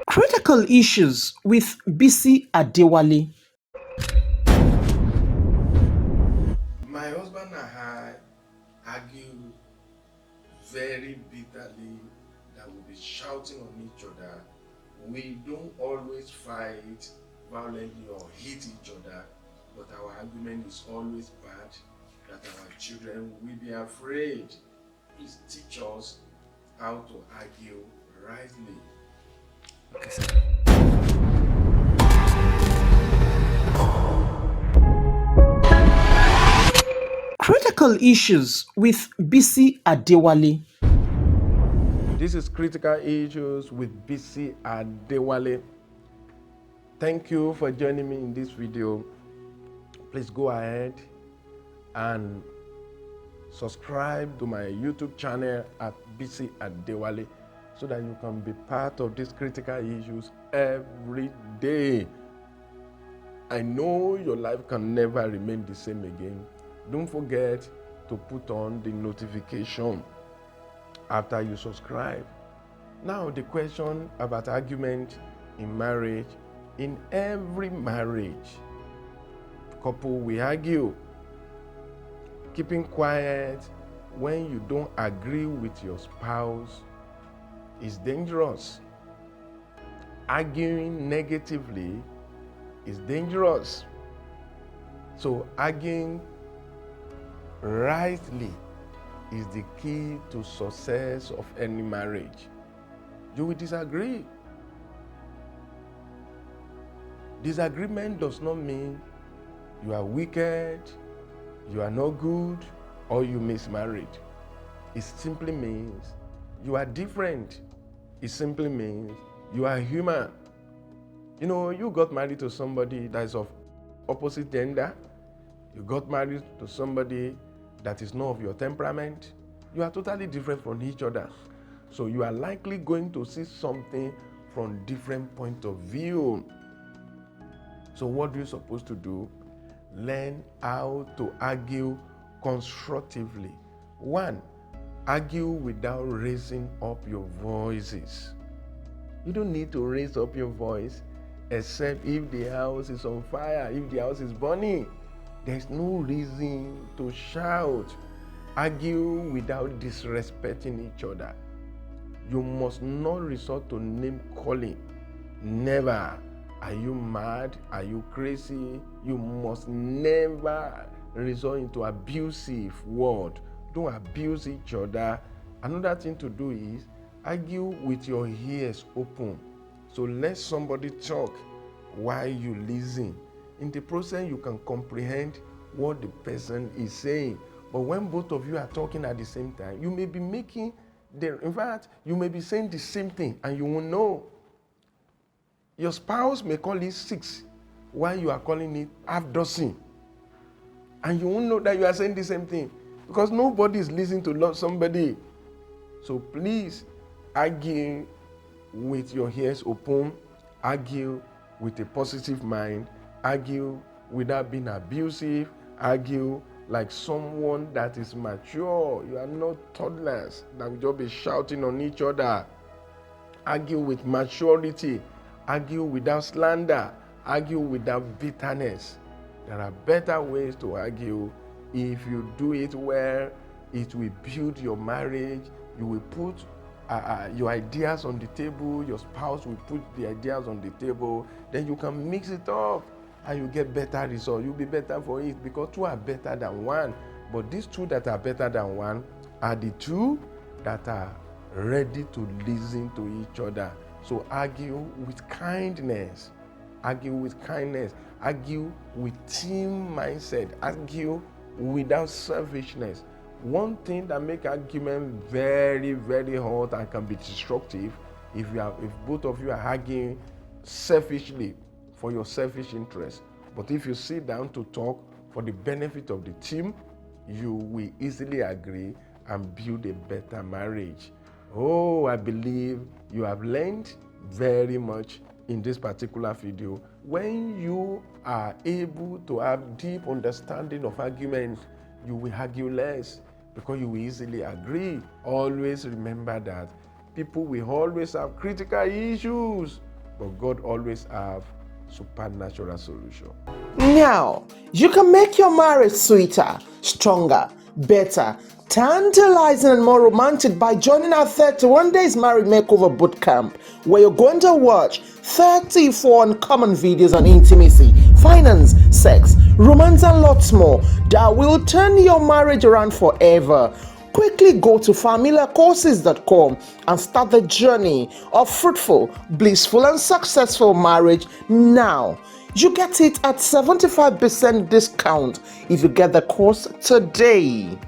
Critical issues with BC Adewale. My husband and I argue very bitterly that we'll be shouting on each other. We don't always fight violently or hit each other, but our argument is always bad, that our children will be afraid. Please teach us how to argue rightly. Okay, sir. Critical issues with BC Adewale. This is Critical Issues with BC Adewale. Thank you for joining me in this video. Please go ahead and subscribe to my YouTube channel at BC Adewale so that you can be part of these critical issues every day. I know your life can never remain the same again. Don't forget to put on the notification after you subscribe. Now, the question about argument in marriage. In every marriage, couple will argue. Keeping quiet when you don't agree with your spouse is dangerous. Arguing negatively is dangerous. So arguing rightly is the key to success of any marriage. You will disagree. Disagreement does not mean you are wicked, you are not good, or you mismarried. It simply means you are different. It simply means you are human. You know, you got married to somebody that is of opposite gender. You got married to somebody that is not of your temperament. You are totally different from each other. So you are likely going to see something from different point of view. So what are you supposed to do? Learn how to argue constructively. 1, argue without raising up your voices. You don't need to raise up your voice except if the house is on fire, if the house is burning. There's no reason to shout. Argue without disrespecting each other. You must not resort to name calling. Never. Are you mad? Are you crazy? You must never resort into abusive word. Don't abuse each other. Another thing to do is argue with your ears open. So let somebody talk while you listen. In the process, you can comprehend what the person is saying. But when both of you are talking at the same time, you may be in fact, you may be saying the same thing and you won't know. Your spouse may call it 6 while you are calling it half dozen. And you won't know that you are saying the same thing because nobody is listening to somebody. So please argue with your ears open, argue with a positive mind, argue without being abusive, argue like someone that is mature. You are not toddlers that will just be shouting on each other. Argue with maturity. Argue without slander. Argue without bitterness. There are better ways to argue. If you do it well, it will build your marriage. You will put your ideas on the table. Your spouse will put the ideas on the table. Then you can mix it up and you get better results. You'll be better for it because 2 are better than 1. But these 2 that are better than 1 are the 2 that are ready to listen to each other. So argue with kindness. Argue with kindness. Argue with team mindset. Argue without selfishness. One thing that makes argument very, very hot and can be destructive if both of you are arguing selfishly for your selfish interest. But if you sit down to talk for the benefit of the team, you will easily agree and build a better marriage. Oh, I believe you have learned very much in this particular video. When you are able to have deep understanding of argument, You will argue less because you will easily agree. Always remember that people will always have critical issues, but God always have supernatural solution. Now, you can make your marriage sweeter, stronger, better, tantalizing, and more romantic by joining our 31 Days Marriage Makeover Bootcamp, where you're going to watch 34 uncommon videos on intimacy, finance, sex, romance, and lots more that will turn your marriage around forever. Quickly go to familiarcourses.com and start the journey of fruitful, blissful, and successful marriage now. You get it at 75% discount if you get the course today.